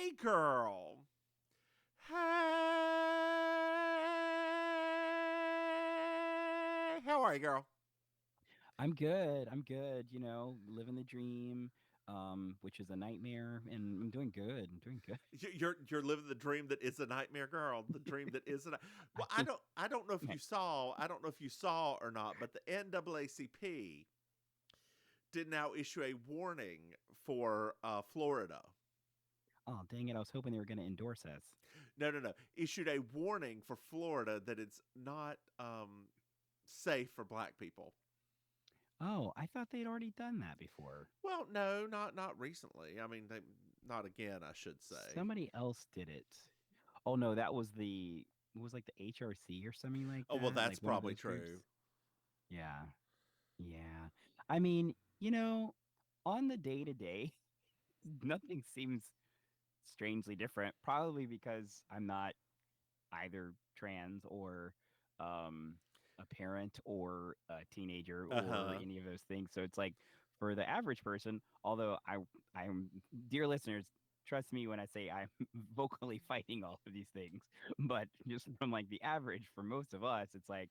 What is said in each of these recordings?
Hey, girl. Hey. How are you, girl? I'm good. I'm good. Living the dream, which is a nightmare, and I'm doing good. I'm doing good. You're living the dream that is a nightmare, girl. The dream that isn't. I Well, I think don't I don't know if you night. saw. I don't know if you saw or not, but the NAACP did now issue a warning for Florida. Oh, dang it! I was hoping they were going to endorse us. No, no, no. Issued a warning for Florida that it's not safe for Black people. Oh, I thought they'd already done that before. Well, no, not recently. I mean, not again. I should say. Somebody else did it. Oh no, that was it was like the HRC or something like Oh well, that. that's Like one of probably those true. groups. Yeah, yeah. I mean, on the day to day, nothing seems strangely different. Probably because I'm not either trans or um, a parent or a teenager Uh or huh. any of those things. So it's like for the average person, although I'm dear listeners, trust me when I say I'm vocally fighting all of these things, but just from like the average for most of us, it's like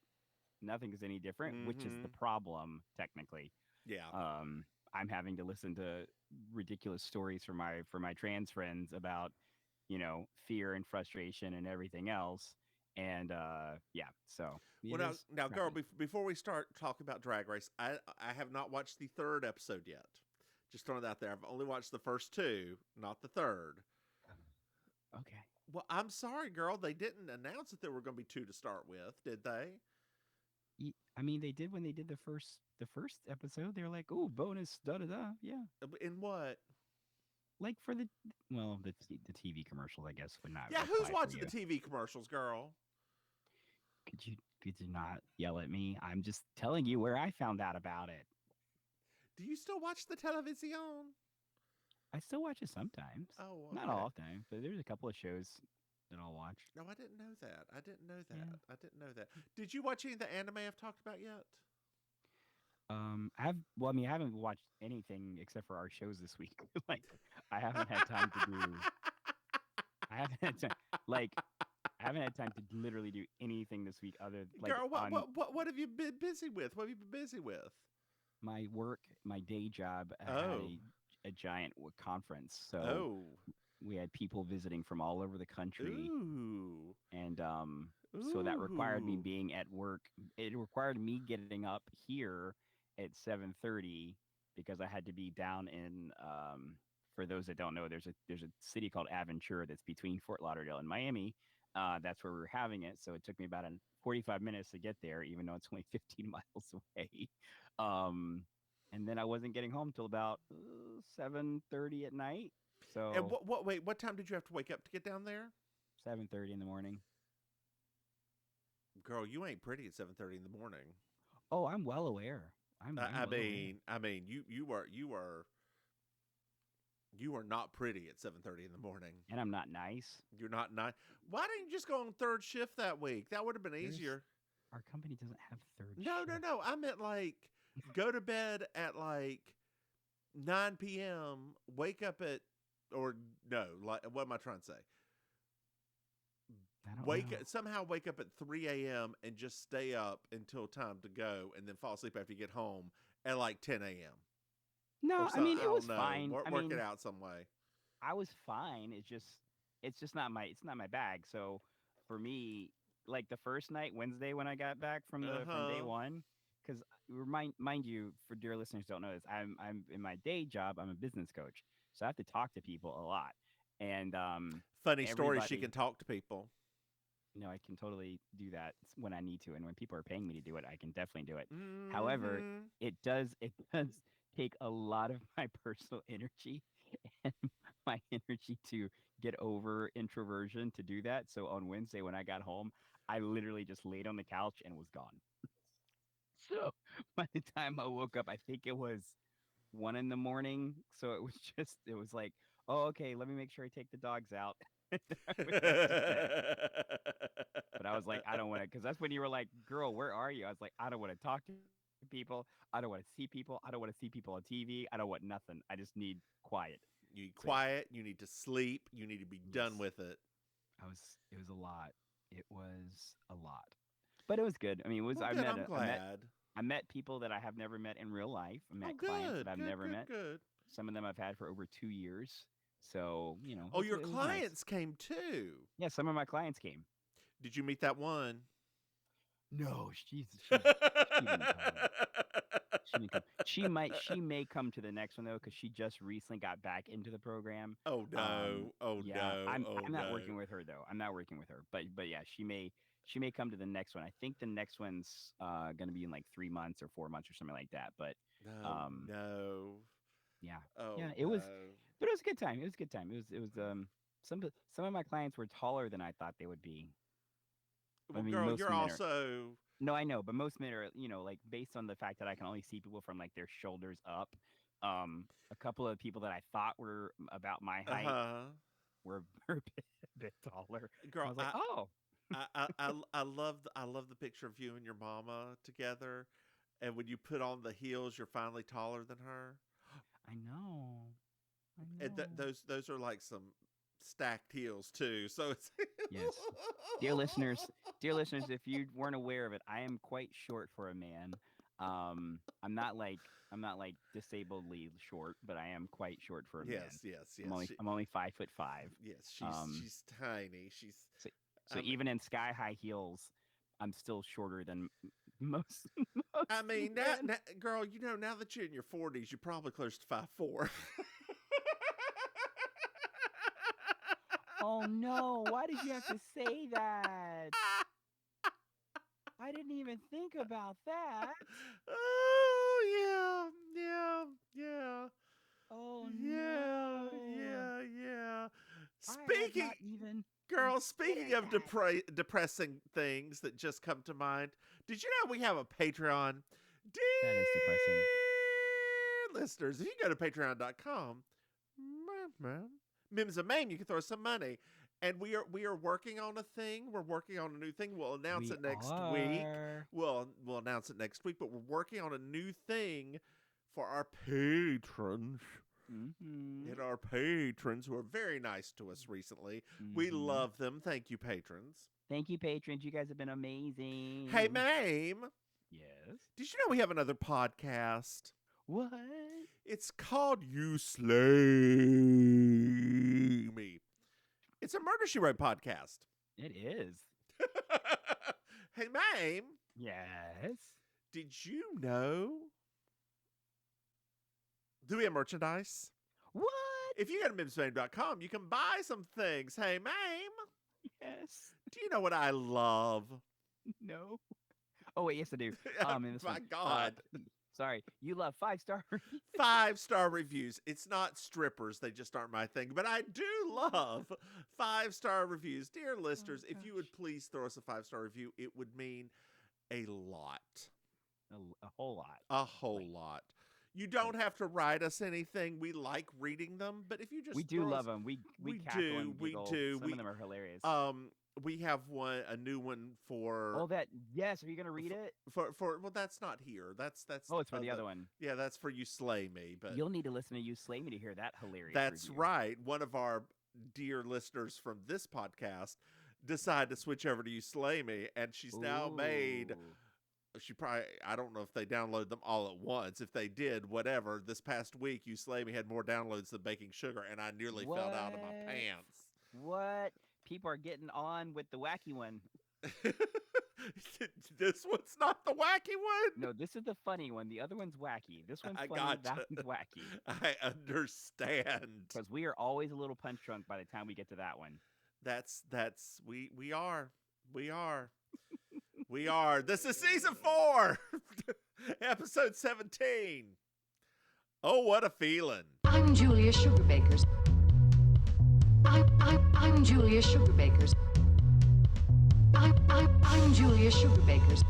nothing is any different, which is the Mm-hmm. problem technically. Yeah. um, I'm having to listen to ridiculous stories for my trans friends about fear and frustration and everything else. And yeah, so Well, it is now, girl, nothing. before we start talking about Drag Race, I have not watched the third episode yet. Just throwing it out there. I've only watched the first two, not the third. Okay. Well, I'm sorry, girl. They didn't announce that there were going to be two to start with, did they? I mean, they did when they did the first episode. They were like, "Oh, bonus, da da da." Yeah, In what? like for the TV commercials, I guess would not Yeah, who's apply for watching the you. TV commercials, girl? Could you not yell at me? I'm just telling you where I found out about it. Do you still watch the television? I still watch it sometimes, Oh, not okay. all the time, but there's a couple of shows that I'll watch. No, I didn't know that. I didn't know Yeah. that. I didn't know that. Did you watch any of the anime I've talked about yet? Well, I mean, I haven't watched anything except for our shows this week. Like, I haven't had time to do, I haven't had time, like, I haven't had time to literally do anything this week other like Girl, on what have you been busy with? What have you been busy with? my work, my day job had Oh, a giant conference. So oh, we had people visiting from all over the country, ooh, and so that required me ooh. being at work. It required me getting up here at 7:30 because I had to be down in for those that don't know, there's a city called Aventura that's between Fort Lauderdale and Miami. That's where we were having it, so it took me about 45 minutes to get there, even though it's only 15 miles away. um and then I wasn't getting home till about 7:30 at night. And So wait, what time did you have to wake up to get down there? 7:30 in the morning. Girl, you ain't pretty at 7:30 in the morning. Oh, I'm well aware. I'm well aware. You are not pretty at 7:30 in the morning. And I'm not nice. You're not nice. Why didn't you just go on third shift that week? That would have been There's easier. Our company doesn't have third No, no, shift. no. I meant like go to bed at like 9 p.m. Wake up at or no, like what am I trying to say? I don't know. Wake up at 3 a.m. and just stay up until time to go, and then fall asleep after you get home at like 10 a.m. or No, I something. mean I it don't was know. fine. I Work it mean, out some way. I was fine. It's just not my bag. So for me, like the first night, Wednesday, when I got back Uh from day huh. one, because mind you, for dear listeners who don't know this, I'm in my day job, I'm a business coach, so I have to talk to people a lot, and Funny story. She everybody. can talk to people. I can totally do that when I need to, and when people are paying me to do it, I can definitely do it. However, Mm-hmm. it does take a lot of my personal energy and my energy to get over introversion to do that. So on Wednesday when I got home, I literally just laid on the couch and was gone. So by the time I woke up, I think it was 1 in the morning. So it was like, oh, okay, let me make sure I take the dogs out. I went back to bed. But I was like, I don't want to, because that's when you were like, girl, where are you? I was like, I don't want to talk to people. I don't want to see people. I don't want to see people on TV. I don't want nothing. I just need quiet. You need quiet. You need to sleep. You need to be done with it. It was a lot. It was a lot, but it was good. I mean, it was. Well, good. I'm glad. I met people that I have never met in real life. I met clients that I've never met. Good. Some of them I've had for over 2 years. So Oh, your clients came too. Yeah, some of my clients came. Did you meet that one? No, she didn't come. She didn't come. She may come to the next one though, because she just recently got back into the program. Oh no! I'm not working with her though. I'm not working with her, but yeah, she may come to the next one. I think the next one's gonna be in like 3 months or 4 months or something like that. But no. Yeah. Oh, yeah. It was, but it was a good time. It was a good time. It was some of my clients were taller than I thought they would be. Well, girl, you're also. No, I know, but most men are, like based on the fact that I can only see people from like their shoulders up. A couple of people that I thought were about my height were a bit taller. Girl, I was like, oh. I love the picture of you and your mama together, and when you put on the heels, you're finally taller than her. I know. And those are like some stacked heels too. So it's yes, dear listeners, if you weren't aware of it, I am quite short for a man. I'm not like disabledly short, but I am quite short for a man. Yes. I'm only 5'5". Yes, she's tiny. So even in sky high heels, I'm still shorter than most I mean, now, girl, now that you're in your 40s, you're probably close to 5'4". Oh no! Why did you have to say that? I didn't even think about that. Oh yeah. Oh yeah, no. yeah. Speaking of depressing things that just come to mind, did you know we have a Patreon? That is depressing. Listeners, if you go to patreon.com, Mims and Maim, you can throw some money. And we are working on a thing. We're working on a new thing. We'll announce it next week. We'll announce it next week, but we're working on a new thing for our patrons. Mm-hmm. And our patrons who are very nice to us recently. Mm-hmm. We love them. Thank you, patrons. Thank you, patrons. You guys have been amazing. Hey, Maim. Yes? Did you know we have another podcast? What? It's called You Slay Me. It's a Murder, She Wrote podcast. It is. Hey, Maim. Yes? Did you know? Do we have merchandise? What? If you go to MimsMaim.com, you can buy some things. Hey, Maim. Yes. Do you know what I love? No. Oh, wait, yes, I do. My God. Sorry. You love 5-star reviews. 5-star reviews. It's not strippers. They just aren't my thing. But I do love 5-star reviews. Dear listeners, if you would please throw us a 5-star review, it would mean a lot. A whole lot. A whole lot. You don't have to write us anything. We like reading them, but if you just love them. We cackle and giggle. Some of them are hilarious. We have a new one for. Oh, yes. Are you gonna read it? For well, that's not here. That's. Oh, it's for the other one. Yeah, that's for You Slay Me. But you'll need to listen to You Slay Me to hear that hilarious. That's review. Right. One of our dear listeners from this podcast decided to switch over to You Slay Me, and she's now made. She probably, I don't know if they downloaded them all at once. If they did, whatever. This past week, You Slay Me had more downloads than Baking Sugar, and I nearly fell out of my pants. What? People are getting on with the wacky one. This one's not the wacky one? No, this is the funny one. The other one's wacky. This one's funny. Gotcha. That one's wacky. I understand. Because we are always a little punch drunk by the time we get to that one. We are. We are. This is season 4, episode 17. Oh, what a feeling. I'm Julia Sugarbakers. I'm Julia Sugarbakers. I'm Julia Sugarbakers.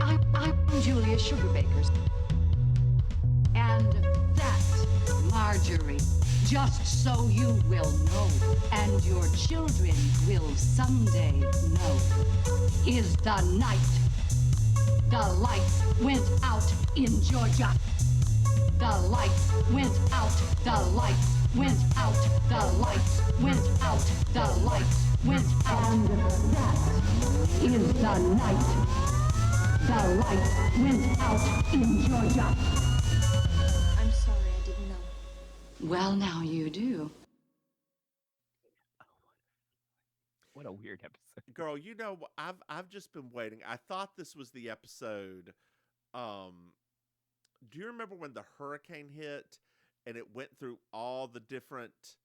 I'm Julia Sugarbakers. And that's Marjorie. Just so you will know, and your children will someday know, is the night the lights went out in Georgia. The lights went out. The lights went out. The lights went out. The lights went out. And that is the night. The lights went out in Georgia. I'm sorry, I didn't know. Well, now you do. What a weird episode. Girl, you know, I've just been waiting. I thought this was the episode. Do you remember when the hurricane hit and it went through all the different,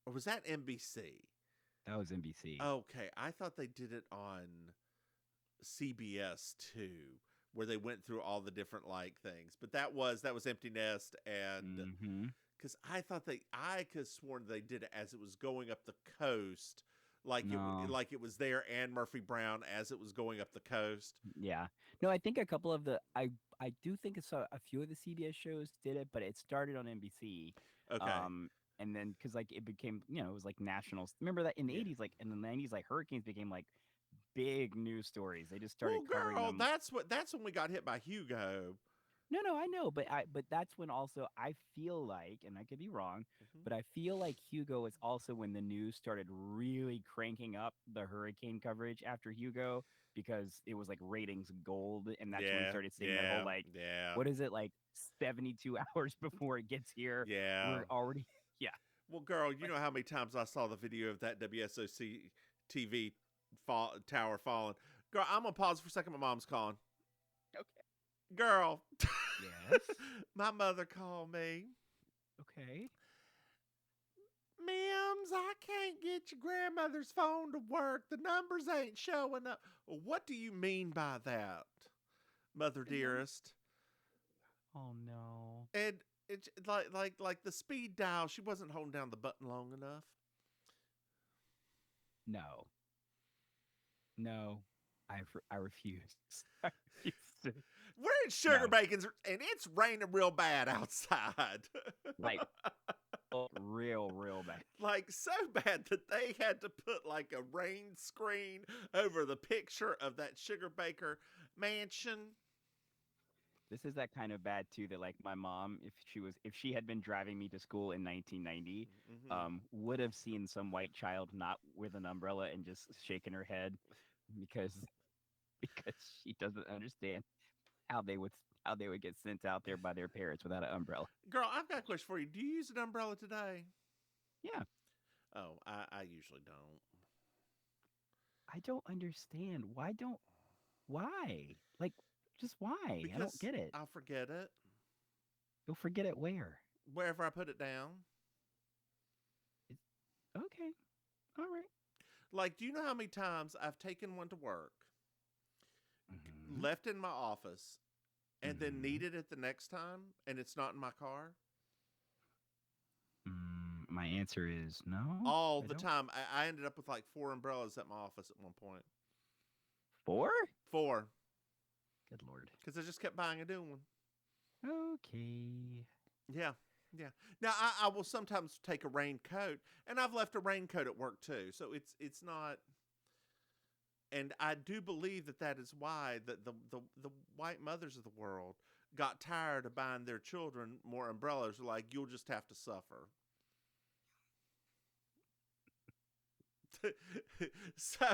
or was that NBC? That was NBC. Okay, I thought they did it on CBS too, where they went through all the different like things. But that was Empty Nest, and because I thought I could have sworn they did it as it was going up the coast, like it was there and Murphy Brown as it was going up the coast. Yeah. No, I think a couple of I do think it's a few of the CBS shows did it, but it started on NBC. Okay. And then because like it became, it was like national. Remember that in the 80s, like in the 90s, like hurricanes became like big news stories. They just started covering them. That's when we got hit by Hugo. No, I know, but that's when also I feel like, and I could be wrong, but I feel like Hugo is also when the news started really cranking up the hurricane coverage after Hugo, because it was like ratings gold, and that's when we started seeing that whole like, what is it, like 72 hours before it gets here? Yeah, we're already Well, girl, you know how many times I saw the video of that WSOC TV tower falling. Girl, I'm gonna pause for a second. My mom's calling. Okay. Girl. Yes. My mother called me. Okay. Mims, I can't get your grandmother's phone to work. The numbers ain't showing up. What do you mean by that, mother dearest? Oh no. And it's like the speed dial. She wasn't holding down the button long enough. No, I refuse. I refuse to. We're in Sugar Bacon's, and it's raining real bad outside. Like, real bad. Like, so bad that they had to put, like, a rain screen over the picture of that Sugar Baker mansion. This is that kind of bad, too, that, like, my mom, if she had been driving me to school in 1990, would have seen some white child not with an umbrella and just shaking her head because she doesn't understand how they would get sent out there by their parents without an umbrella. Girl, I've got a question for you. Do you use an umbrella today? Yeah. Oh, I usually don't. I don't understand. Why? Like, just why? Because I don't get it. I'll forget it. You'll forget it where? Wherever I put it down. Okay. All right. Like, do you know how many times I've taken one to work, left in my office, and then needed it the next time, and it's not in my car? My answer is no. All the time. I ended up with like 4 umbrellas at my office at one point. 4? 4. Good Lord. Because I just kept buying a new one. Okay. Yeah. Now, I will sometimes take a raincoat, and I've left a raincoat at work too. So it's not. And I do believe that is why the white mothers of the world got tired of buying their children more umbrellas. Like, you'll just have to suffer. so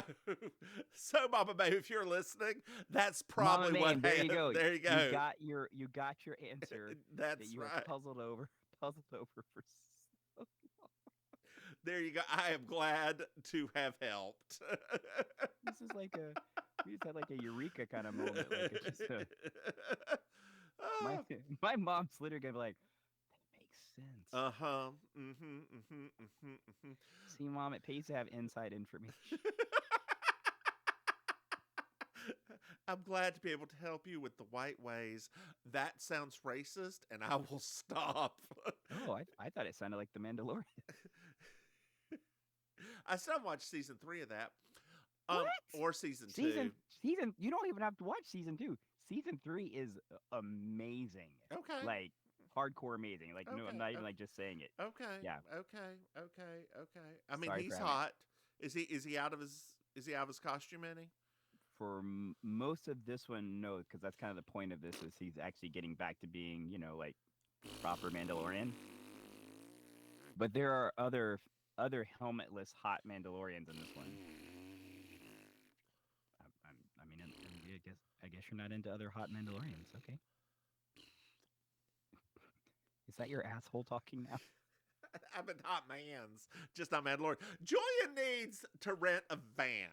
Mama Maim, if you're listening, that's probably Mama Maim, what happened. There you go. There you go. You got your answer. That's that you right. were puzzled over for so long. There you go. I am glad to have helped. This is like we just had like a eureka kind of moment. Like it's just my mom's literally gonna be like, that makes sense. See, Mom, it pays to have inside information. I'm glad to be able to help you with the white ways. That sounds racist, and I will stop. Oh, I thought it sounded like The Mandalorian. I still watched season 3 of that. What? Or season 2. Season. You don't even have to watch season 2. Season 3 is amazing. Okay. Like hardcore amazing. Like no, I'm not even like just saying it. Okay. Yeah. Okay. I mean, Sorry, he's Craving. hot. Is he out of his costume any? most of this one, no, because that's kind of the point of this is he's actually getting back to being, like proper Mandalorian. But there are other helmetless hot Mandalorians in this one. I guess you're not into other hot Mandalorians. Okay. Is that your asshole talking now? I'm in hot man's, just not Mandalorian. Julia needs to rent a van.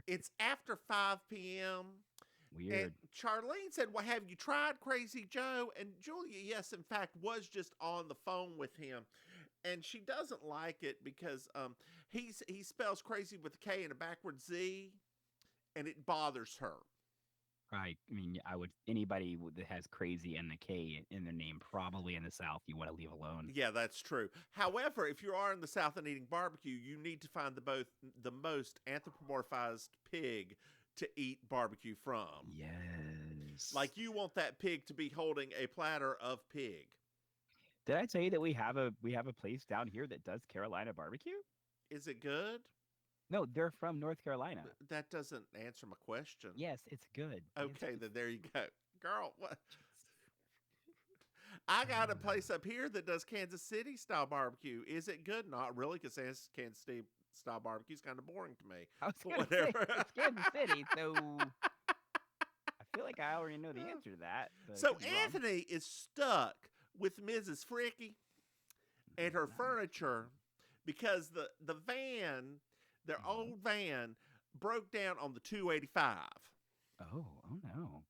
It's after 5 p.m. Weird. And Charlene said, well, have you tried Crazy Joe? And Julia, yes, in fact, was just on the phone with him. And she doesn't like it because he spells crazy with a K and a backward Z, and it bothers her. Right. I mean, anybody that has crazy and the K in their name, probably in the South, you want to leave alone. Yeah, that's true. However, if you are in the South and eating barbecue, you need to find the most anthropomorphized pig to eat barbecue from. Yes. Like you want that pig to be holding a platter of pig. Did I tell you that we have a place down here that does Carolina barbecue? Is it good? No, they're from North Carolina. That doesn't answer my question. Yes, it's good. Okay, then there you go. Girl, what? I got a place up here that does Kansas City style barbecue. Is it good? Not really, because Kansas City style barbecue is kind of boring to me. I was going to say, it's Kansas City, so I feel like I already know the answer to that. So Anthony is stuck with Mrs. Fricky and her furniture because the van, their old van, broke down on the 285. Oh no.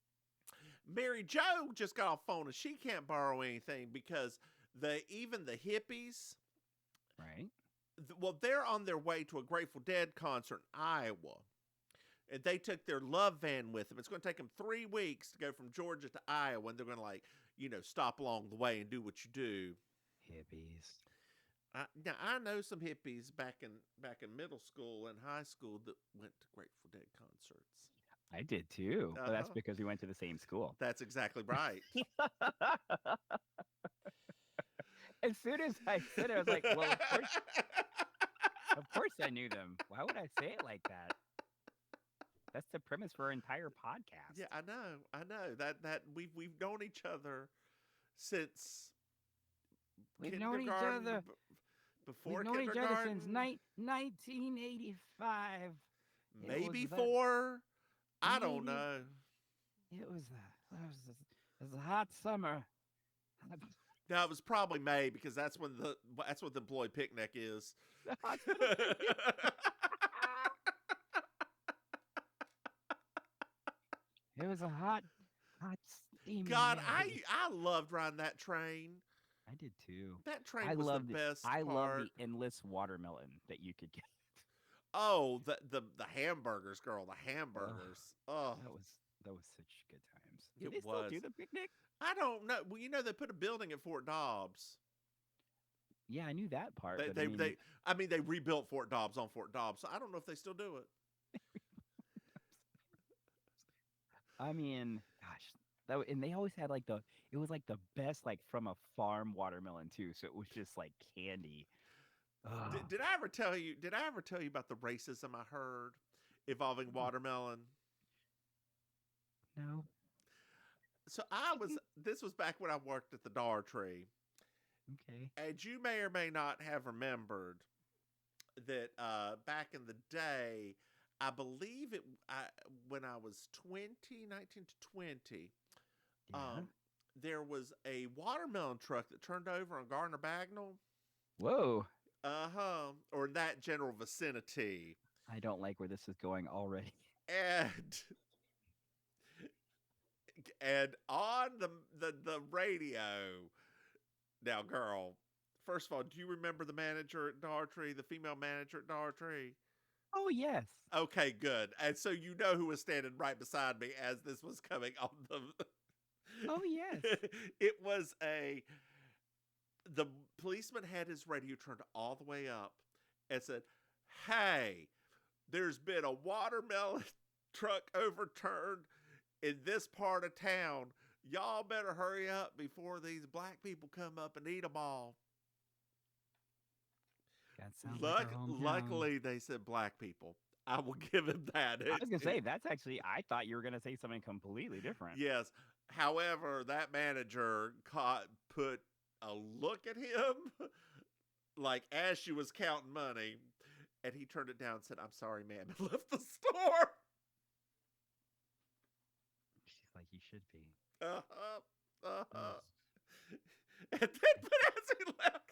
Mary Jo just got off phone and she can't borrow anything because even the hippies, right? Well, they're on their way to a Grateful Dead concert in Iowa. And they took their love van with them. It's going to take them 3 weeks to go from Georgia to Iowa. And they're going to stop along the way and do what you do. Hippies. Now I know some hippies back in middle school and high school that went to Grateful Dead concerts. I did too. Well, that's because we went to the same school. That's exactly right. As soon as I said it, I was like, well, of course I knew them. Why would I say it like that? That's the premise for our entire podcast. Yeah, I know. That we've known each other since we've known each other before we've known each kindergarten. other since 1985. Maybe 4. I don't know. It was a hot summer. No, it was probably May because that's what the employee picnic is. It was a hot steamy God, day. I loved riding that train. I did too. That train was the best I part. love the endless watermelon that you could get. Oh, the hamburgers, girl, the hamburgers. Oh, that was such good times. It Did they still do the picnic? I don't know. Well, they put a building at Fort Dobbs. Yeah, I knew that part. They rebuilt Fort Dobbs on Fort Dobbs. So I don't know if they still do it. I mean, gosh, and they always had it was like the best, like from a farm watermelon too. So it was just like candy. Did I ever tell you about the racism I heard involving watermelon? No. So this was back when I worked at the Dollar Tree. Okay. And you may or may not have remembered that back in the day, I believe when I was 19 to 20, Yeah. there was a watermelon truck that turned over on Gardner Bagnall. Whoa. Or in that general vicinity. I don't like where this is going already. And on the radio. Now, girl, first of all, do you remember the manager at Dollar Tree, the female manager at Dollar Tree? Oh, yes. Okay, good. And so you know who was standing right beside me as this was coming on the... Oh, yes. It was the policeman had his radio turned all the way up and said, hey, there's been a watermelon truck overturned in this part of town. Y'all better hurry up before these black people come up and eat them all. That sounds like our hometown. Luckily, they said black people. I will give him that. I was gonna say that's actually. I thought you were gonna say something completely different. Yes. However, that manager put a look at him like as she was counting money, and he turned it down and said, "I'm sorry, ma'am," and left the store. She's like, you should be. Uh-huh. And then, but as he left,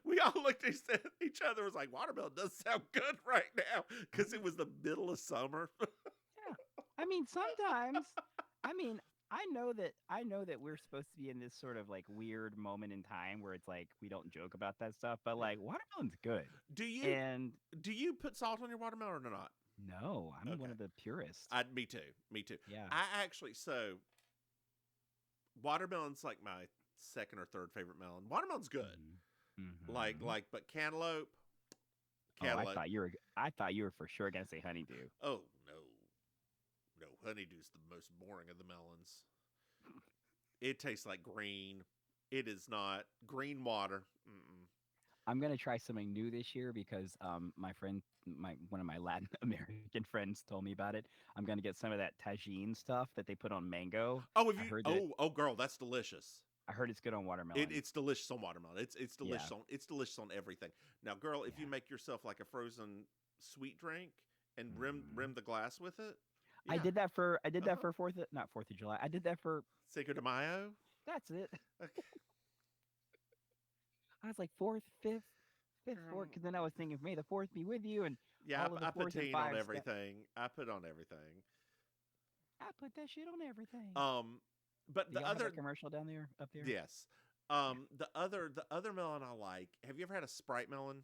we all looked at each other. Was like, watermelon does sound good right now because it was the middle of summer. Yeah. I mean, sometimes. I mean, I know that we're supposed to be in this sort of like weird moment in time where it's like we don't joke about that stuff, but like watermelon's good. Do you And do you put salt on your watermelon or not? no, I'm one Okay. of the purists. Me too. Me too. Yeah. I actually watermelon's like my second or third favorite melon. Watermelon's good. Mhm. But cantaloupe. Oh, I thought you were for sure gonna say honeydew. Oh no, honeydew's the most boring of the melons. It tastes like green. It is not green water. Mm-mm. I'm gonna try something new this year because one of my Latin American friends told me about it. I'm gonna get some of that tagine stuff that they put on mango. Oh, have I you? heard that Oh, girl, that's delicious. I heard it's good on watermelon. It's delicious on watermelon. It's delicious Yeah. on everything. Now, girl, if you Yeah. make yourself like a frozen sweet drink and Mhm. rim the glass with it, I yeah. did that for Uh-huh. not 4th of July. I did that for Cinco de Mayo. that's it. Okay. I was like 4th, 5th, 5th, 4th, Girl. because then I was thinking, may the 4th be with you, and Yeah, all of the I put 4th and teen on 5s. everything. I put on everything. I put that shit on everything. But Do the y'all have other that commercial down there, up there? yes, the other melon I like. Have you ever had a Sprite melon?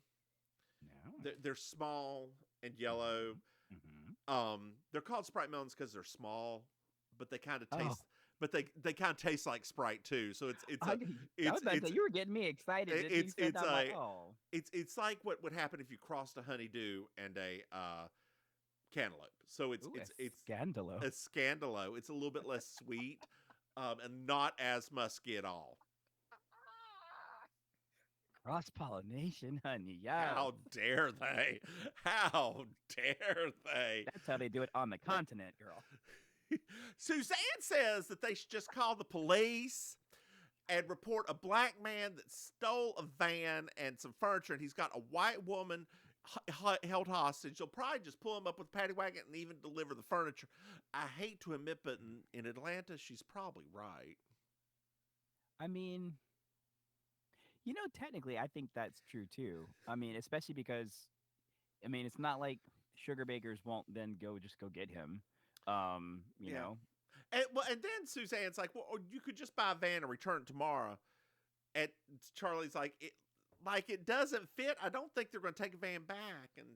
No. They're small and yellow. Mm-hmm. They're called Sprite melons because they're small, but they kind of Oh. taste. But they kind of taste like Sprite too. So I was about to say, you were getting me excited. it's I'm like, oh. it's like what would happen if you crossed a honeydew and a cantaloupe. So it's scandalo. a scandalo. It's a little bit less sweet, and not as musky at all. Cross pollination, honey. Yeah. How dare they? How dare they? That's how they do it on the continent, girl. Suzanne says that they should just call the police and report a black man that stole a van and some furniture, and he's got a white woman held hostage. They'll probably just pull him up with a paddy wagon and even deliver the furniture. I hate to admit, but in Atlanta, she's probably right. I mean, technically, I think that's true too. I mean, especially because, it's not like sugar bakers won't then go get him. You Yeah. know. And then Suzanne's like, well, you could just buy a van and return it tomorrow. And Charlie's like, it doesn't fit. I don't think they're going to take a van back. And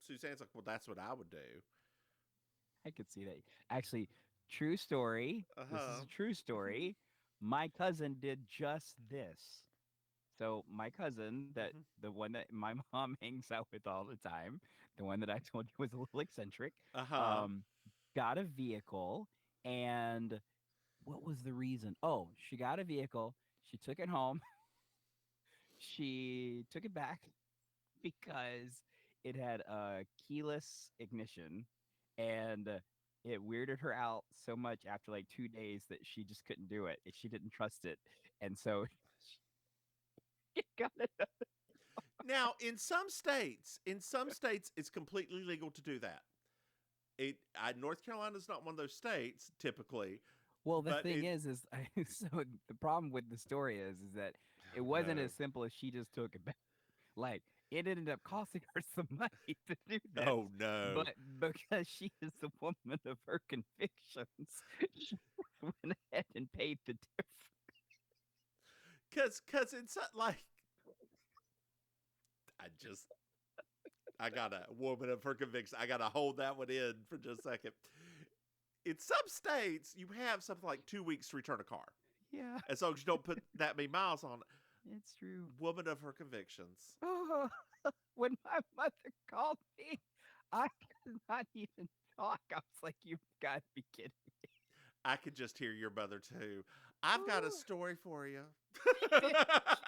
Suzanne's like, well, that's what I would do. I could see that. Actually, true story. This is a true story. My cousin did just this. So my cousin, the one that my mom hangs out with all the time, the one that I told you was a little eccentric, got a vehicle. And what was the reason? Oh, she got a vehicle. She took it home. She took it back because it had a keyless ignition, and it weirded her out so much after like 2 days that she just couldn't do it. She didn't trust it, and so she got it. Now, in some states, it's completely legal to do that. North Carolina's not one of those states typically. Well, the but thing is so the problem with the story is that it wasn't no. as simple as she just took it back. Like, it ended up costing her some money to do that. Oh no! But because she is the woman of her convictions, she went ahead and paid the difference. Cause it's like, I got a woman of her convictions. I gotta hold that one in for just a second. In some states, you have something like 2 weeks to return a car. Yeah, As long as you don't put that many miles on it. it's true. Woman of her convictions. Oh, when my mother called me, I could not even talk. I was like, "You've got to be kidding me." I could just hear your mother too. I've got a Ooh. story for you.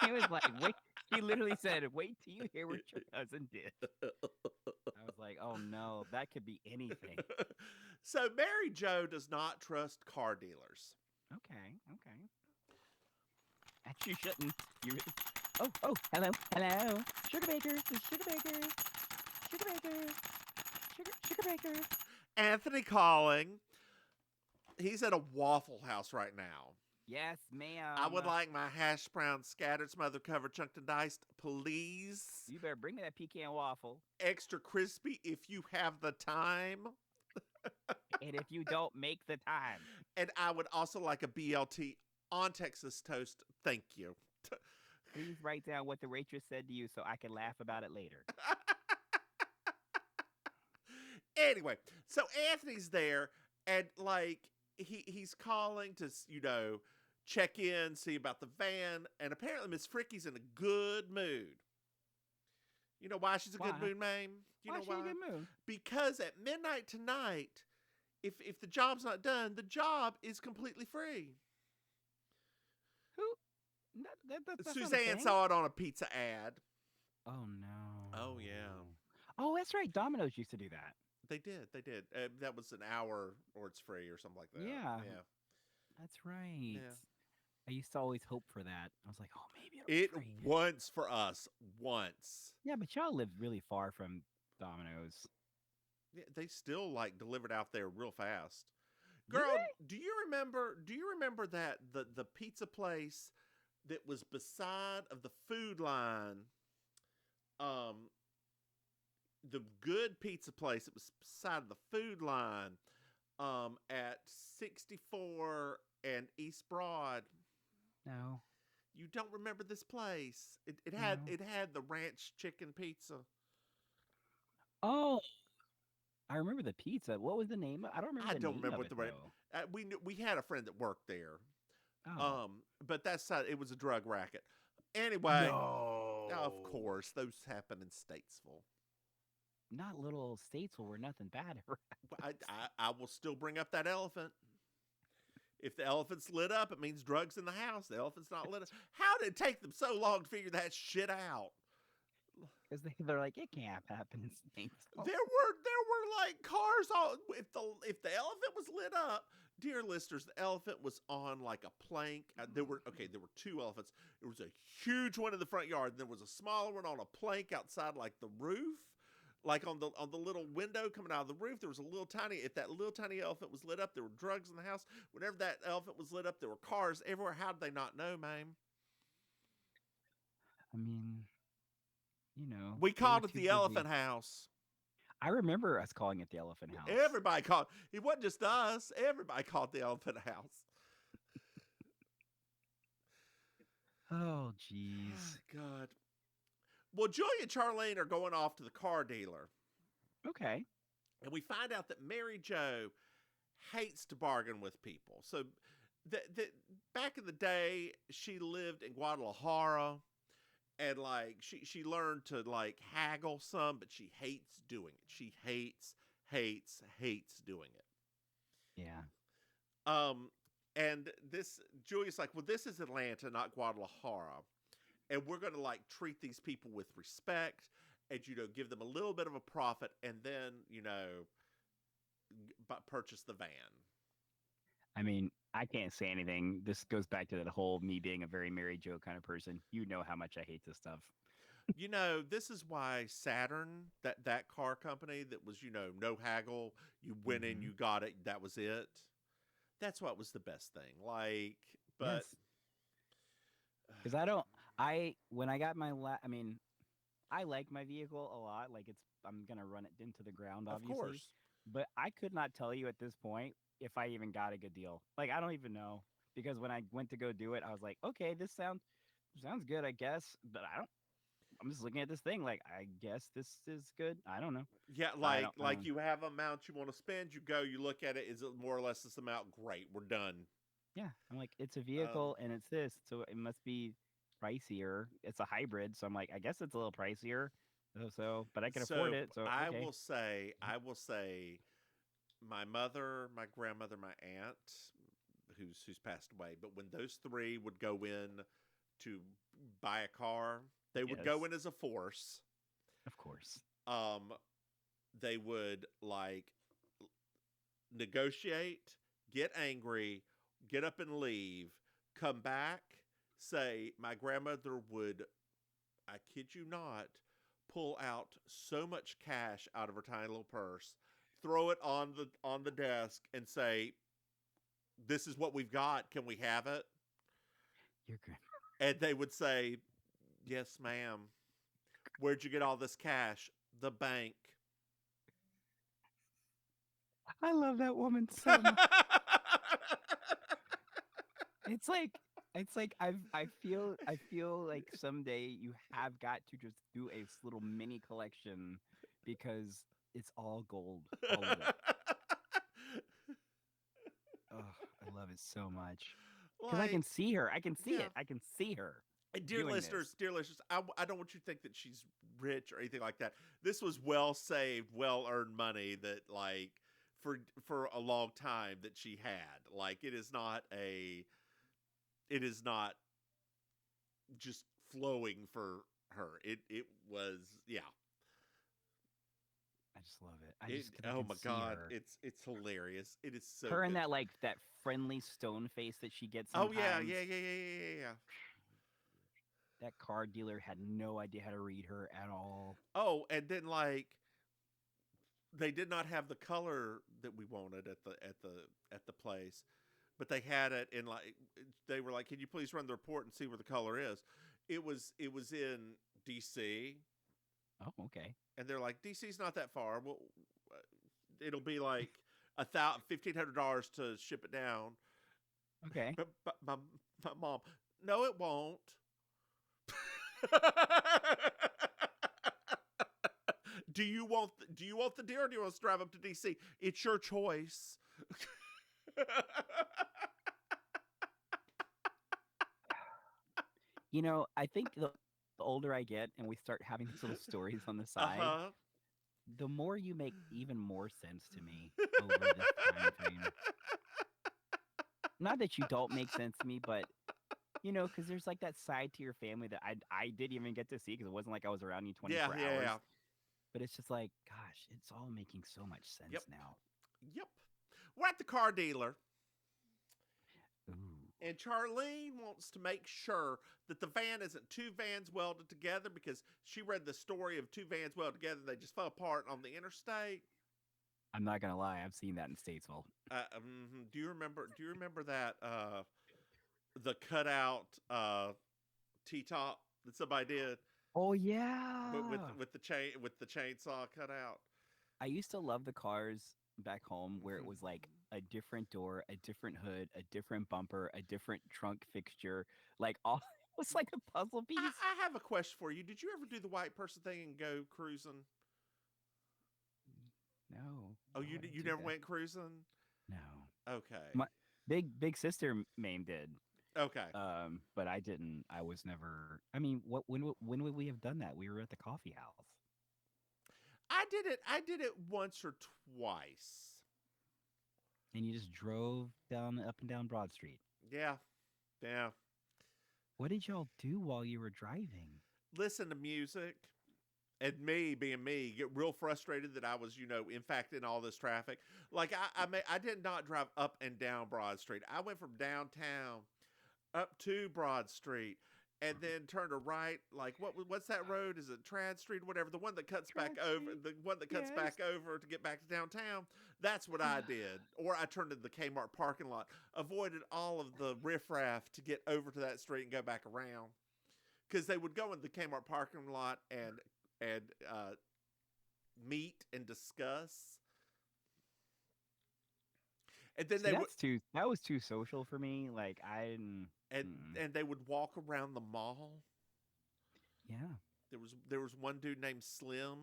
She was like, wait. She literally said, wait till you hear what your cousin did. I was like, oh no, that could be anything. So Mary Jo does not trust car dealers. Okay. Actually, you shouldn't. You. Oh, hello. Sugar bakers, sugar bakers, sugar bakers, sugar bakers. Anthony calling. He's at a Waffle House right now. Yes, ma'am. I would like my hash brown scattered, smothered, covered, chunked and diced, please. You better bring me that pecan waffle. Extra crispy if you have the time. And if you don't make the time. And I would also like a BLT on Texas toast. Thank you. Please write down what the waitress said to you so I can laugh about it later. Anyway, so Anthony's there, and like he's calling to check in, see about the van, and apparently Miss Fricky's in a good mood. You know why she's a good mood, Maim? You know why? Why is she in a good mood? Because at midnight tonight, if the job's not done, the job is completely free. Who? That's not a Suzanne thing. saw it on a pizza ad. Oh no. Oh yeah. Oh, that's right. Domino's used to do that. They did. That was an hour, or it's free, or something like that. Yeah. Yeah. That's right. Yeah. I used to always hope for that. I was like, oh, maybe It it'll be free. once for us. Once. Yeah, but y'all live really far from Domino's. Yeah, they still like delivered out there real fast. Do Girl, they? do you remember that the pizza place that was beside of the food line? The good pizza place that was beside the food line at 64 and East Broad. No. You don't remember this place? It had No. the ranch chicken pizza. Oh, I remember the pizza. What was the name? I don't remember. I the don't name remember of what it, the right. though. We had a friend that worked there. Oh. But it was a drug racket. Anyway, No. of course, those happen in Statesville. Not little states where nothing bad. I will still bring up that elephant. If the elephant's lit up, it means drugs in the house. The elephant's not lit up. How did it take them so long to figure that shit out? Because they're like, it can't happen in states. There were like cars all. If the elephant was lit up, dear listeners, the elephant was on like a plank. There were two elephants. There was a huge one in the front yard, and there was a smaller one on a plank outside, like the roof. Like on the little window coming out of the roof, there was a little tiny. If that little tiny elephant was lit up, there were drugs in the house. Whenever that elephant was lit up, there were cars everywhere. How did they not know, Maim? I mean, We they called were it too the busy. Elephant House. I remember us calling it the Elephant House. Everybody called. It wasn't just us. Everybody called it the Elephant House. Oh, jeez. God. Well, Joy and Charlene are going off to the car dealer. Okay. And we find out that Mary Jo hates to bargain with people. So back in the day, she lived in Guadalajara, and like she learned to like haggle some, but she hates doing it. She hates doing it. Yeah. And Julia's like, well, this is Atlanta, not Guadalajara. And we're going to like treat these people with respect and, give them a little bit of a profit and then, purchase the van. I mean, I can't say anything. This goes back to that whole me being a very Mary Jo kind of person. You know how much I hate this stuff. This is why Saturn, that car company that was, no haggle, you went in, you got it, that was it. That's what was the best thing. Like, but. Because when I got my, I like my vehicle a lot. Like I'm going to run it into the ground, obviously. Of course. But I could not tell you at this point if I even got a good deal. Like, I don't even know. Because when I went to go do it, I was like, okay, this sounds good, I guess. But I'm just looking at this thing like, I guess this is good. I don't know. Yeah, like you have an amount you want to spend, you go, you look at it, is it more or less this amount? Great, we're done. Yeah, I'm like, it's a vehicle and it's this, so it must be pricier. It's a hybrid, so I'm like, I guess it's a little pricier. So, but I can afford it. So okay. I will say, my mother, my grandmother, my aunt, who's passed away. But when those three would go in to buy a car, they would go Yes. in as a force. Of course. They would like negotiate, get angry, get up and leave, come back, say, my grandmother would, I kid you not, pull out so much cash out of her tiny little purse, throw it on the desk, and say, "This is what we've got. Can we have it?" You're good. And they would say, "Yes, ma'am." "Where'd you get all this cash?" "The bank." I love that woman so much. It's like I feel like someday you have got to just do a little mini collection because it's all gold, all of it. Oh, I love it so much because I can Like, see her. I can see yeah. it. I can see her. And dear doing listeners, this. dear listeners, I don't want you to think that she's rich or anything like that. This was well saved, well earned money that like for a long time that she had. Like it is not just flowing for her. It was, yeah. I just love it. I just 'cause I Oh can my see God, her. it's hilarious. It is so Her and good. that like that friendly stone face that she gets Oh sometimes. yeah. That car dealer had no idea how to read her at all. Oh, and then like they did not have the color that we wanted at the place, but they had it in like they were like, "Can you please run the report and see where the color is?" It was in DC, Oh, okay. and they're like, "DC's not that far. Well, it'll be like $1,500 to ship it down." Okay. But my mom, "No, it won't." Do you want the deer, or do you want us to drive up to DC? It's your choice. You know, I think the older I get and we start having these little stories on the side, Uh-huh. the more you make even more sense to me over this time frame. Not that you don't make sense to me, but you know, because there's like that side to your family that I didn't even get to see because it wasn't like I was around you 24 hours. Yeah. But it's just like, gosh, it's all making so much sense Yep. now. Yep. We're at the car dealer, Ooh. and Charlene wants to make sure that the van isn't two vans welded together because she read the story of two vans welded together. They just fell apart on the interstate. I'm not gonna lie, I've seen that in Statesville. Do you remember that the cutout T-top that somebody did? Oh yeah. But with the chainsaw cut out. I used to love the cars back home where it Mhm. was like a different door, a different hood, a different bumper, a different trunk fixture. Like all it was like a puzzle piece. I have a question for you. Did you ever do the white person thing and go cruising? No. Oh, why you would I you do never that? went cruising? No. Okay. My big sister Maim did. Okay. But I didn't. I was never. I mean, when would we have done that? We were at the coffee house. I did it once or twice. And you just drove up and down Broad Street. Yeah. Yeah. What did y'all do while you were driving? Listen to music. And me being me, get real frustrated that I was, in fact, in all this traffic. Like I did not drive up and down Broad Street. I went from downtown up to Broad Street, and then turned a right. Like what's that road? Is it Trad Street or whatever? The one that cuts back over. The one that cuts back over to get back to downtown. That's what I did. Or I turned to the Kmart parking lot. Avoided all of the riffraff to get over to that street and go back around. Because they would go in the Kmart parking lot and meet and discuss. And then See, they that was too social for me. Like I didn't. and they would walk around the mall. Yeah. There was one dude named Slim.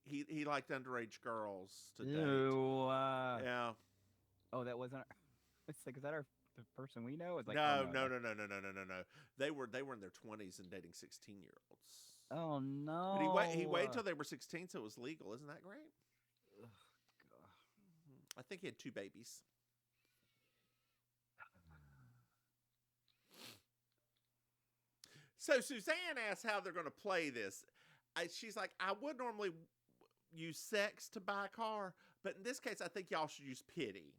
He liked underage girls to date. Ew, Yeah. Oh, that wasn't. It's like, is that the person we know? It's like, No. oh, no. They were in their 20s and dating 16-year-olds. Oh no. But he waited till they were 16, so it was legal. Isn't that great? I think he had 2 babies. So Suzanne asks how they're going to play this. She's like, I would normally use sex to buy a car, but in this case, I think y'all should use pity.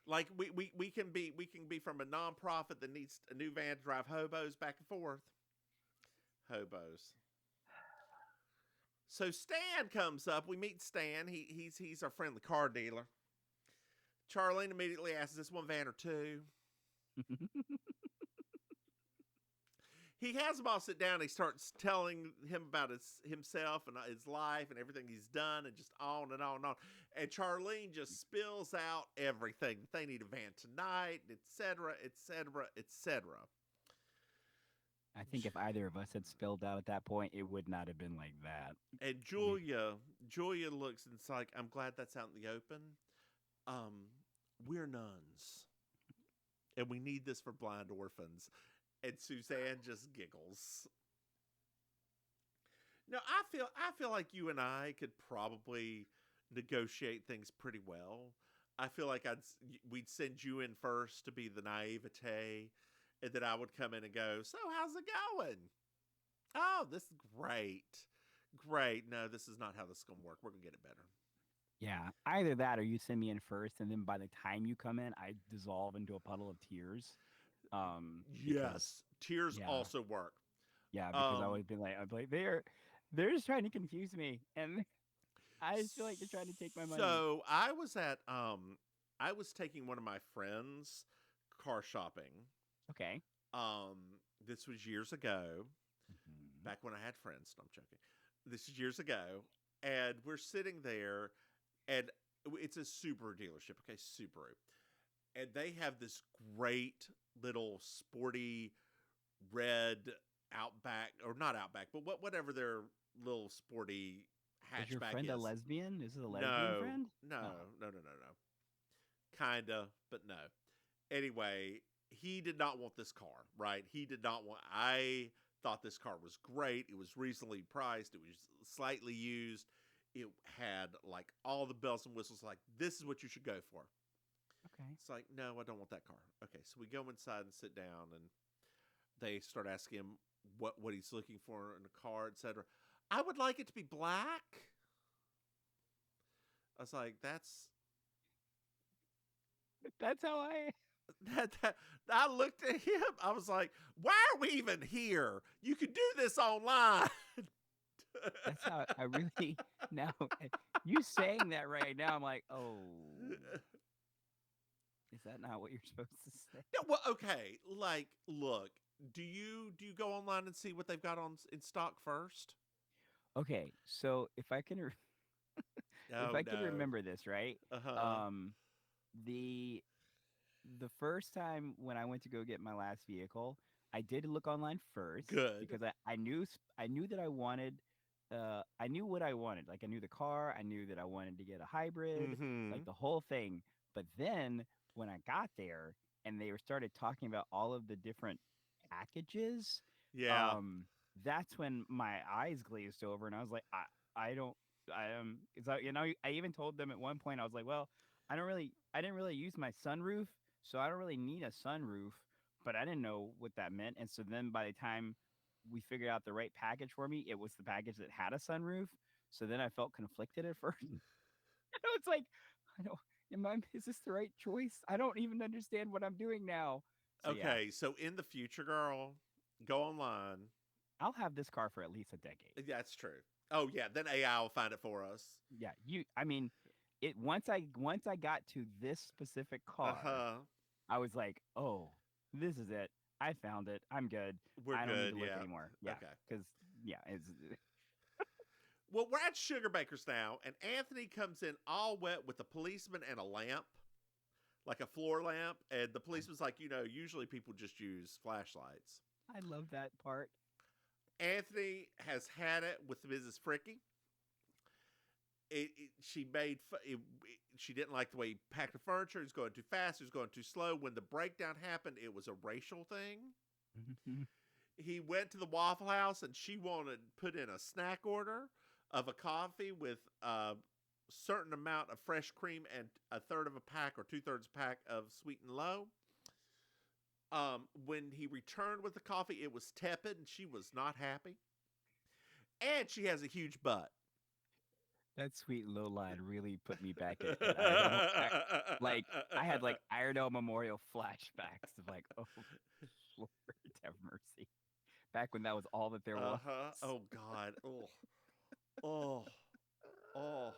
Like we can be from a nonprofit that needs a new van to drive hobos back and forth. Hobos. So Stan comes up. We meet Stan. He's our friendly car dealer. Charlene immediately asks, "Is this one van or two?" He has them all sit down. He starts telling him about himself and his life and everything he's done, and just on and on and on. And Charlene just spills out everything. They need a van tonight, etc., etc., etc. I think if either of us had spilled out at that point, it would not have been like that. And Julia looks and it's like, I'm glad that's out in the open. We're nuns, and we need this for blind orphans. And Suzanne just giggles. No, I feel like you and I could probably negotiate things pretty well. I feel like we'd send you in first to be the naivete, and then I would come in and go, "So how's it going? Oh, this is great. Great. No, this is not how this is going to work. We're going to get it better." Yeah, either that or you send me in first, and then by the time you come in, I dissolve into a puddle of tears. Yes, tears yeah. also work. Yeah, because I'd be like, they're just trying to confuse me, and I just feel like they're trying to take my money. So I was taking one of my friends car shopping. Okay. This was years ago, Mm-hmm. back when I had friends. No, I'm joking. This is years ago, and we're sitting there, and it's a Subaru dealership. Okay, Subaru. And they have this great little sporty red Outback, or not Outback, but whatever their little sporty hatchback is. Is your friend a lesbian? Is it a lesbian friend? No. Kinda, but no. Anyway, he did not want this car, right? I thought this car was great. It was reasonably priced. It was slightly used. It had like all the bells and whistles. Like, this is what you should go for. Okay. It's like, no, I don't want that car. Okay, so we go inside and sit down, and they start asking him what he's looking for in a car, etc. I would like it to be black. I was like, that's how I... I looked at him. I was like, why are we even here? You could do this online. That's how I really... Now, you saying that right now, I'm like, oh... Is that not what you're supposed to say? No, well, okay. Like, look, do you go online and see what they've got in stock first? Okay, so if I can, can remember this right, the first time when I went to go get my last vehicle, I did look online first. Good, because I knew that I wanted, I knew what I wanted. Like, I knew the car, I knew that I wanted to get a hybrid, like the whole thing. But then when I got there and they started talking about all of the different packages, that's when my eyes glazed over, and I was like, I even told them at one point, I was like, well, I didn't really use my sunroof, so I don't really need a sunroof, but I didn't know what that meant. And so then by the time we figured out the right package for me, it was the package that had a sunroof. So then I felt conflicted at first. It's like, is this the right choice? I don't even understand what I'm doing now. So, okay, so in the future, girl, go online. I'll have this car for at least a decade. That's true. Oh yeah, then AI will find it for us. Yeah, once I got to this specific car, I was like, oh, this is it. I found it. I'm good. I don't need to look anymore. Yeah. Okay. Because it's. Well, we're at Sugarbaker's now, and Anthony comes in all wet with a policeman and a lamp, like a floor lamp. And the policeman's like, usually people just use flashlights. I love that part. Anthony has had it with Mrs. Fricky. She didn't like the way he packed the furniture. He was going too fast. He was going too slow. When the breakdown happened, it was a racial thing. He went to the Waffle House, and she wanted to put in a snack order of a coffee with certain amount of fresh cream and a third of a pack or 2/3 pack of sweet and low. When he returned with the coffee, it was tepid and she was not happy. And she has a huge butt. That sweet low line really put me back at Iredale. Like I had like Iredale Memorial flashbacks of like, oh Lord, have mercy. Back when that was all that there was. Oh God. Oh. Oh.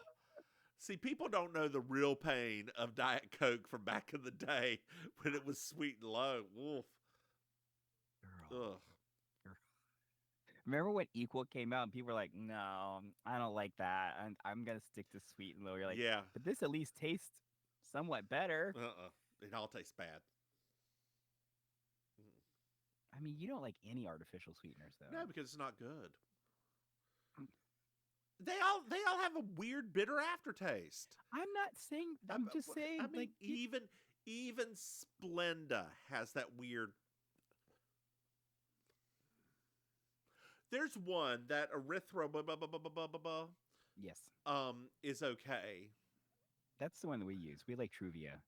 See, people don't know the real pain of Diet Coke from back in the day when it was sweet and low. Wolf. Girl. Ugh. Remember when Equal came out and people were like, no, I don't like that. I'm going to stick to sweet and low. You're like, Yeah. but this at least tastes somewhat better. It all tastes bad. I mean, you don't like any artificial sweeteners, though. No, because it's not good. They all have a weird bitter aftertaste. I'm not saying. I'm just saying. I mean, like even Splenda has that weird. There's one that erythro yes, is okay. that's the one that we use. We like Truvia.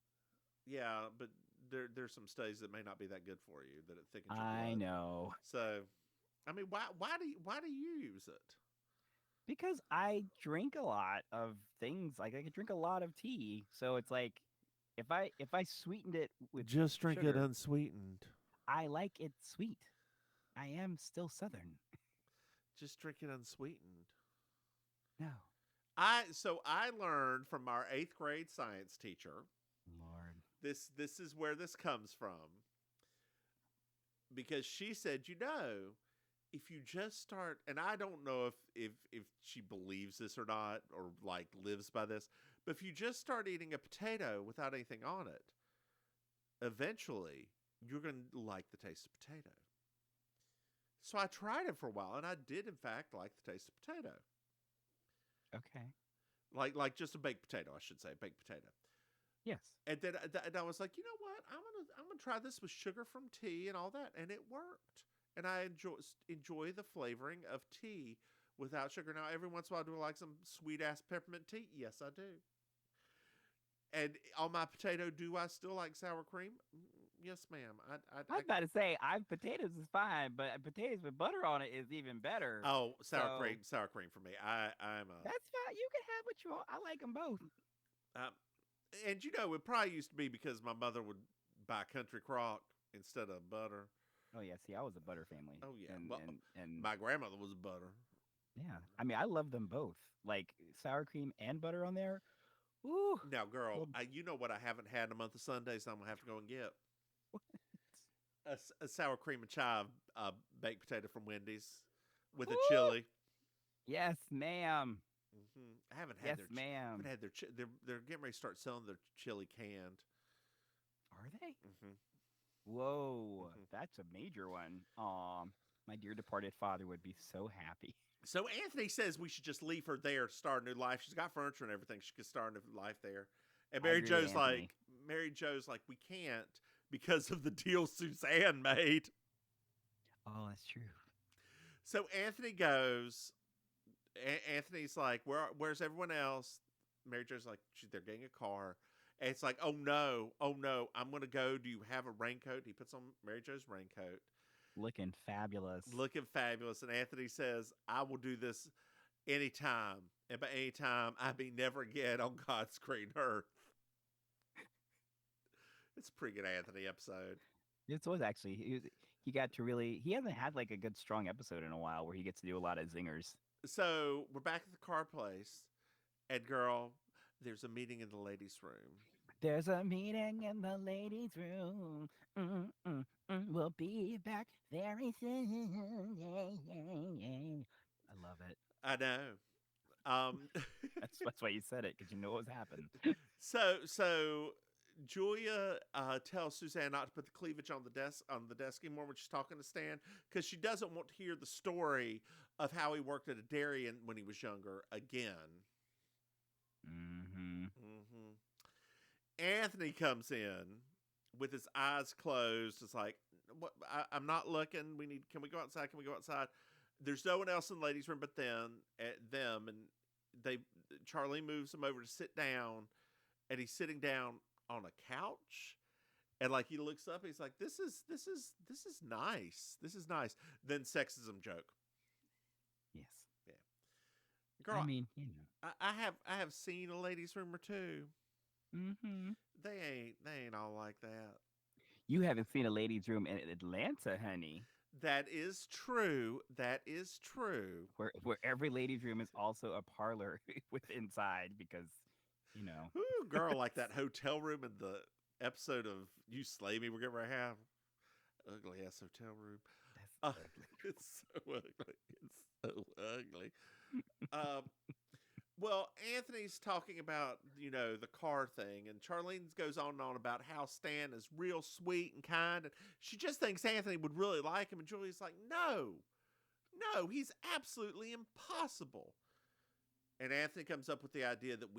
Yeah, but there's some studies that may not be that good for you, that it thickens your blood. I know. So, I mean, why do you use it? Because I drink a lot of things. Like I could drink a lot of tea, so it's like if I sweetened it with Just drink it sugar, unsweetened. I like it sweet. I am still Southern. Just drink it unsweetened. No, I learned from our 8th grade science teacher. Lord. This is where this comes from. Because she said, if you just start, and I don't know if she believes this or not, or like lives by this, but if you just start eating a potato without anything on it, eventually you're going to like the taste of potato. So I tried it for a while, and I did in fact like the taste of potato. Okay. Like just a baked potato, I should say, baked potato. Yes. And then I was like, you know what? I'm gonna try this with sugar from tea and all that, and it worked. And I enjoy the flavoring of tea without sugar. Now, every once in a while, do I like some sweet ass peppermint tea? Yes, I do. And on my potato, do I still like sour cream? Yes, ma'am. I was about to say, potatoes is fine, but potatoes with butter on it is even better. Oh, sour cream for me. I'm a. That's fine. You can have what you want. I like them both. And it probably used to be because my mother would buy Country Crock instead of butter. Oh yeah, see, I was a butter family. Oh yeah, and my grandmother was butter. Yeah, I mean, I love them both. Like sour cream and butter on there. Ooh. Now, girl, you know what I haven't had in a month of Sundays? I'm gonna have to go and get a sour cream and chive baked potato from Wendy's with a chili. Yes, ma'am. I haven't had yes, ma'am. I haven't had they're getting ready to start selling their chili canned. Are they? Whoa, that's a major one. My dear departed father would be so happy. So Anthony says we should just leave her there to start a new life. She's got furniture and everything. She could start a new life there. And Mary Jo's like, we can't because of the deal Suzanne made. Oh, that's true. So Anthony goes. Anthony's like, where's everyone else? Mary Jo's like, they're getting a car. And it's like, oh no, I'm going to go. Do you have a raincoat? He puts on Mary Jo's raincoat. Looking fabulous. And Anthony says, I will do this anytime. And by anytime, I mean never again on God's green earth. It's a pretty good Anthony episode. It was actually. He got to really. He hasn't had like a good strong episode in a while where he gets to do a lot of zingers. So we're back at the car place. And girl, there's a meeting in the ladies' room. There's a meeting in the ladies' room. We'll be back very soon. I love it. I know. That's why you said it, because you know what was happening. So Julia tells Suzanne not to put the cleavage on the desk anymore when she's talking to Stan, because she doesn't want to hear the story of how he worked at a dairy when he was younger again. Anthony comes in with his eyes closed. It's like, what? I'm not looking. Can we go outside? There's no one else in the ladies' room but them. And they Charlene moves him over to sit down, and he's sitting down on a couch, and like he looks up, he's like, this is nice. This is nice. Then sexism joke. Yes. Yeah. Girl, I mean, you know. I have seen a ladies' room or two. Mm-hmm. They ain't all like that. You haven't seen a ladies' room in Atlanta, honey, That is true. That is true. where every ladies' room is also a parlor with inside because, you know. Ooh, girl, like that hotel room in the episode of You Slay Me, we're gonna have ugly ass hotel room. That's ugly. It's so ugly. It's so ugly. Um, well, Anthony's talking about, the car thing, and Charlene goes on and on about how Stan is real sweet and kind, and she just thinks Anthony would really like him, and Julia's like, no, he's absolutely impossible. And Anthony comes up with the idea that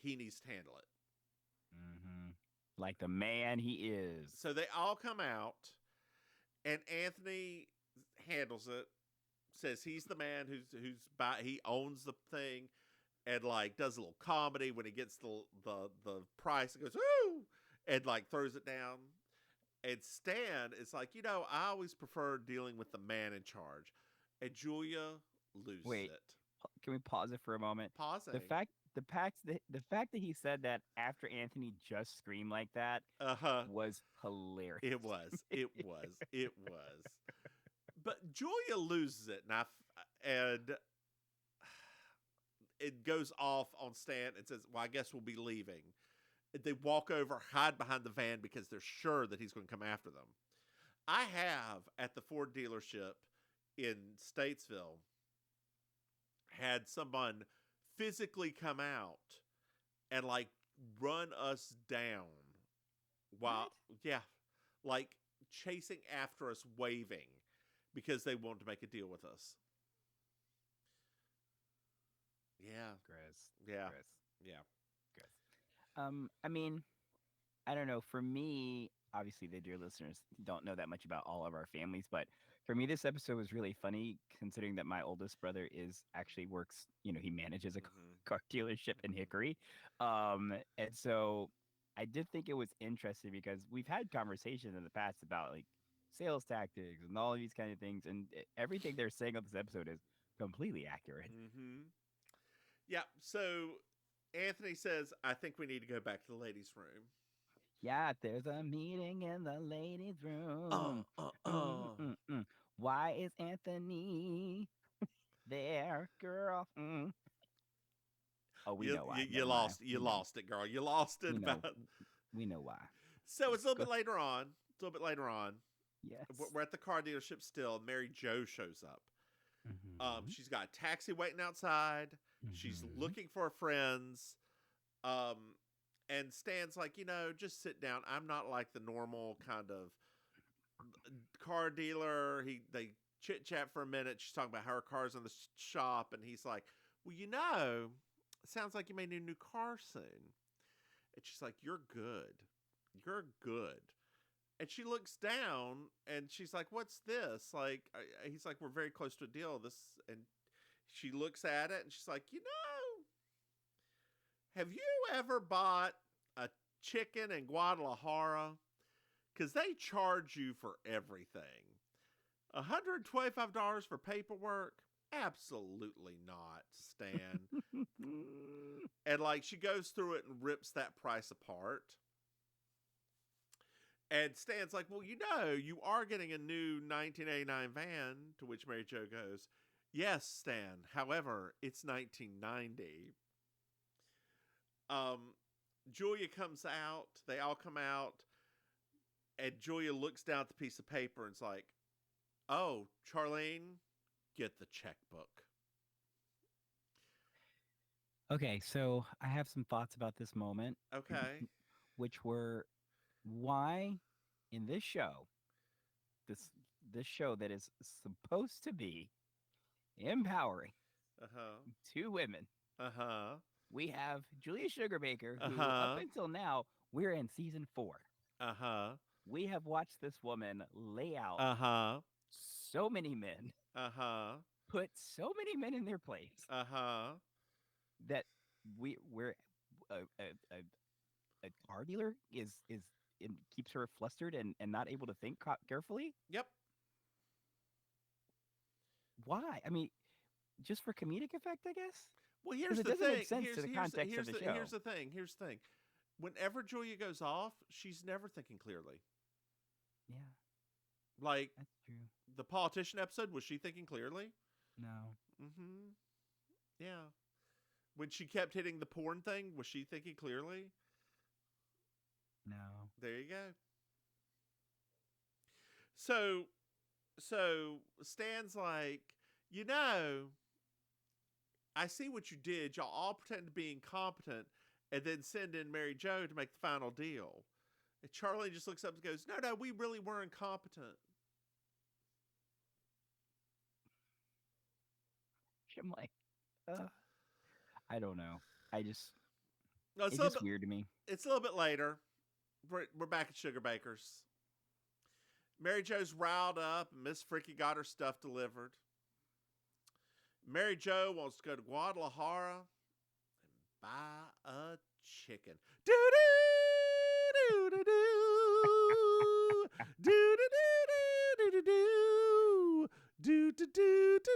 he needs to handle it. Mm-hmm. Like the man he is. So they all come out, and Anthony handles it. Says he's the man he owns the thing, and like does a little comedy when he gets the price and goes ooh, and like throws it down. And Stan is like, I always prefer dealing with the man in charge. And Julia loses Wait. it. Can we pause it for a moment? Pausing. The fact that he said that after Anthony just screamed like that was hilarious. It was. But Julia loses it, and it goes off on Stan and says, well, I guess we'll be leaving. They walk over, hide behind the van because they're sure that he's going to come after them. I have, at the Ford dealership in Statesville, had someone physically come out and like run us down while, yeah, like chasing after us, waving. Because they wanted to make a deal with us. Yeah. Gross. Yeah. Gross. Yeah. Gross. I mean, I don't know. For me, obviously, the dear listeners don't know that much about all of our families, but for me, this episode was really funny considering that my oldest brother actually works, he manages a car dealership in Hickory. And so I did think it was interesting because we've had conversations in the past about like sales tactics and all of these kind of things, and everything they're saying on this episode is completely accurate. Mm-hmm. Yeah. So Anthony says, I think we need to go back to the ladies' room. Yeah, there's a meeting in the ladies' room. Why is Anthony there, girl? Oh, we know why. You lost it, girl. You lost it. We know why. So it's a little bit later on. Yes. We're at the car dealership still. Mary Jo shows up. Mm-hmm. She's got a taxi waiting outside. Mm-hmm. She's looking for her friends. And Stan's like, just sit down. I'm not like the normal kind of car dealer. They chit chat for a minute. She's talking about how her car's in the shop, and he's like, well, it sounds like you may need a new car soon. And she's like, you're good. And she looks down and she's like, what's this? Like, he's like, we're very close to a deal. And she looks at it and she's like, have you ever bought a chicken in Guadalajara? Because they charge you for everything. $125 for paperwork? Absolutely not, Stan. And like, she goes through it and rips that price apart. And Stan's like, well, you are getting a new 1989 van, to which Mary Jo goes, yes, Stan. However, it's 1990. Julia comes out. They all come out. And Julia looks down at the piece of paper and is like, oh, Charlene, get the checkbook. Okay, so I have some thoughts about this moment. Okay. Which were, why in this show, this show that is supposed to be empowering two women, we have Julia Sugarbaker, who up until now, we're in season 4. We have watched this woman lay out so many men put so many men in their place Uh-huh. that we're a car dealer is and keeps her flustered and not able to think carefully. Yep. Why? I mean, just for comedic effect, I guess. Well, Because here's it the doesn't thing. make sense to the context of the show. Here's the thing. Here's the thing. Whenever Julia goes off, she's never thinking clearly. Yeah, Like that's true. the politician episode, was she thinking clearly? No. Mm-hmm. Yeah. When she kept hitting the porn thing, was she thinking clearly? No. There you go. So Stan's like, I see what you did. Y'all all pretend to be incompetent and then send in Mary Jo to make the final deal. And Charlie just looks up and goes, no, we really were incompetent. I'm like, I don't know. It's No, just weird to me. It's a little bit later. We're back at Sugar Baker's. Mary Jo's riled up, and Miss Freaky got her stuff delivered. Mary Jo wants to go to Guadalajara and buy a chicken. Do do do do do do do do do do do do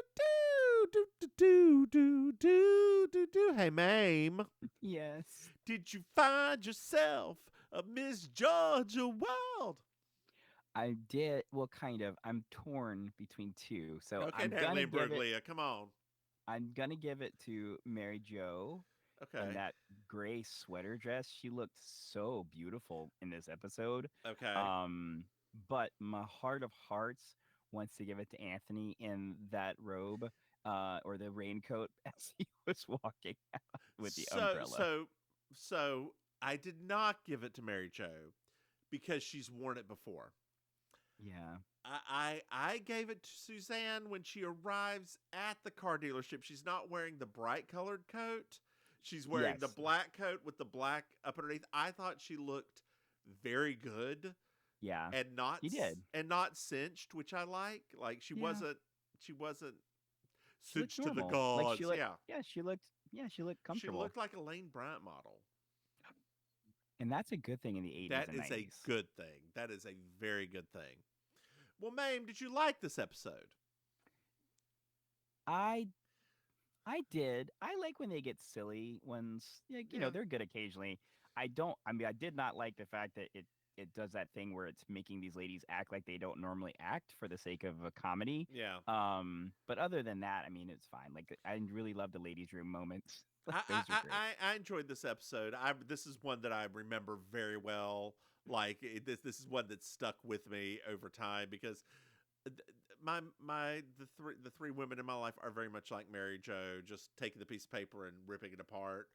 do do do do do do. Hey, Maim. Yes. Did you find yourself a Miss Georgia Wild? I did. Well, kind of. I'm torn between two. So Okay, I'm Natalie gonna give it. Bruglia, come on. I'm gonna give it to Mary Jo. Okay. And that gray sweater dress. She looked so beautiful in this episode. Okay. But my heart of hearts wants to give it to Anthony in that robe, or the raincoat as he was walking out with the umbrella. So I did not give it to Mary Jo because she's worn it before. Yeah. I gave it to Suzanne when she arrives at the car dealership. She's not wearing the bright colored coat. She's wearing the black coat with the black up underneath. I thought she looked very good. Yeah. And not She did. And not cinched, which I like. Like she wasn't cinched to the normal. gods. Like she looked, yeah. She looked comfortable. She looked like a Lane Bryant model. And that's a good thing in the 80s That and is 90s. a good thing. That is a very good thing. Well, Maim, did you like this episode? I did. I like when they get silly ones. You know, they're good occasionally. I did not like the fact that it does that thing where it's making these ladies act like they don't normally act for the sake of a comedy. Yeah. But other than that, I mean, it's fine. Like, I really love the ladies' room moments. I enjoyed this episode. This is one that I remember very well. Like this is one that stuck with me over time because the three women in my life are very much like Mary Jo, just taking the piece of paper and ripping it apart.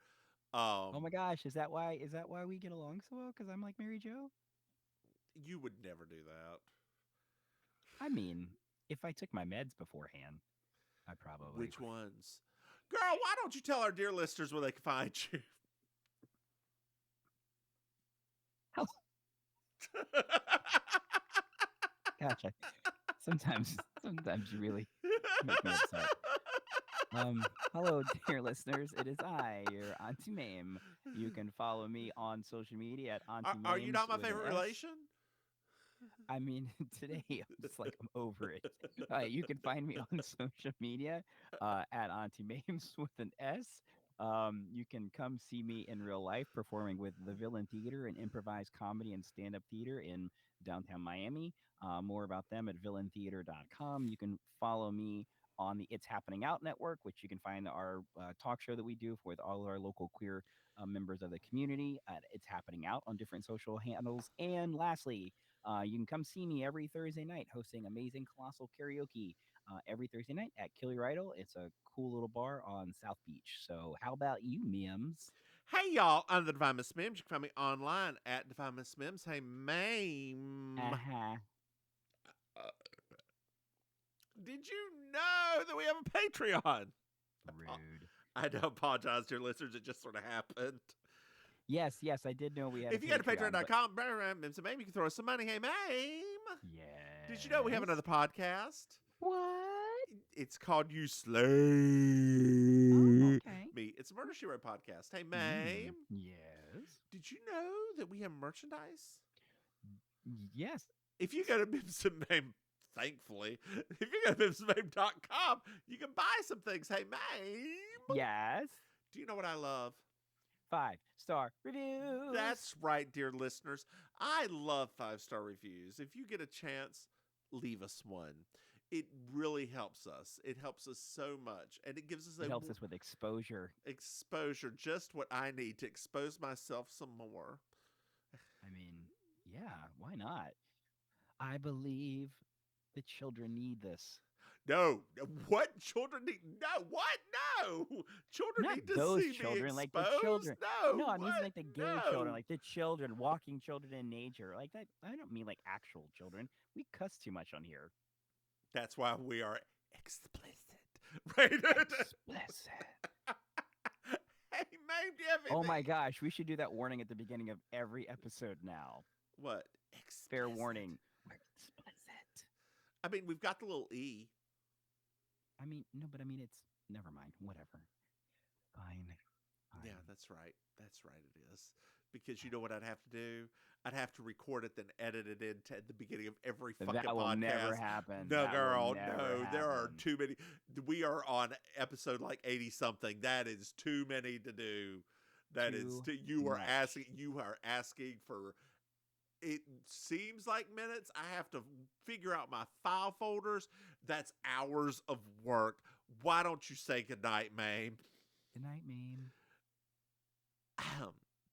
Oh my gosh, is that why we get along so well? Because I'm like Mary Jo? You would never do that. I mean, if I took my meds beforehand, I probably. Which ones? Girl, why don't you tell our dear listeners where they can find you? Gosh, sometimes you really make me upset. Hello, dear listeners. It is I, your Auntie Maim. You can follow me on social media at Auntie Maim. Are you not my favorite relation? I mean, today I'm just like, I'm over it. You can find me on social media at Auntie Maims with an S. You can come see me in real life performing with the Villain Theater, an improvised comedy and stand-up theater in downtown Miami. More about them at villaintheater.com. You can follow me on the It's Happening Out network, which you can find our talk show that we do with all of our local queer members of the community at It's Happening Out on different social handles. And lastly, you can come see me every Thursday night hosting Amazing Colossal Karaoke every Thursday night at Kill Your Idol. It's a cool little bar on South Beach. So how about you, Mims? Hey, y'all. I'm the Divine Miss Mims. You can find me online at Divine Miss Mims. Hey, Maim. Uh-huh. Did you know that we have a Patreon? Rude. I do apologize, dear listeners. It just sort of happened. Yes, I did know we had If you go to patreon.com, Mims and Maim, you can throw us some money. Hey, Maim. Yeah. Did you know we have another podcast? What? It's called You Slay okay. Me. It's a Murder She Wrote podcast. Hey, Maim, Yes. did you know that we have merchandise? Yes. If you go to Mims and Maim, thankfully, if you go to MimsandMaim.com, you can buy some things. Hey, Maim, Yes. do you know what I love? 5-star reviews. That's right, dear listeners. I love 5-star reviews. If you get a chance, leave us one. It really helps us. It helps us so much, and it gives us It helps us with exposure. exposure, just what I need to expose myself some more. I mean, yeah, why not? I believe the children need this. No, what children need? No, what? No, children Not need to those see children, me like exposed. the children. No, No, I mean what? like the gay No. children, like the children, walking children in nature. Like that. I don't mean like actual children. We cuss too much on here. That's why we are explicit, right? Explicit. Hey, Maim, do you have anything? Oh my gosh, we should do that warning at the beginning of every episode now. What? Fair Explicit. warning. We're explicit. I mean, we've got the little E. I mean, no, but I mean, it's never mind. Whatever. Fine. Yeah, that's right. That's right. It is. Because you know what I'd have to do? I'd have to record it, then edit it into at the beginning of every fucking That will podcast. never happen. No, That will girl, never no. There are happen. too many. We are on episode like 80 something. That is too many to do. That is Too you are much. asking. You are asking for. It seems like minutes. I have to figure out my file folders. That's hours of work. Why don't you say goodnight, Maim? Good night, Mame.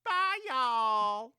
Bye, y'all.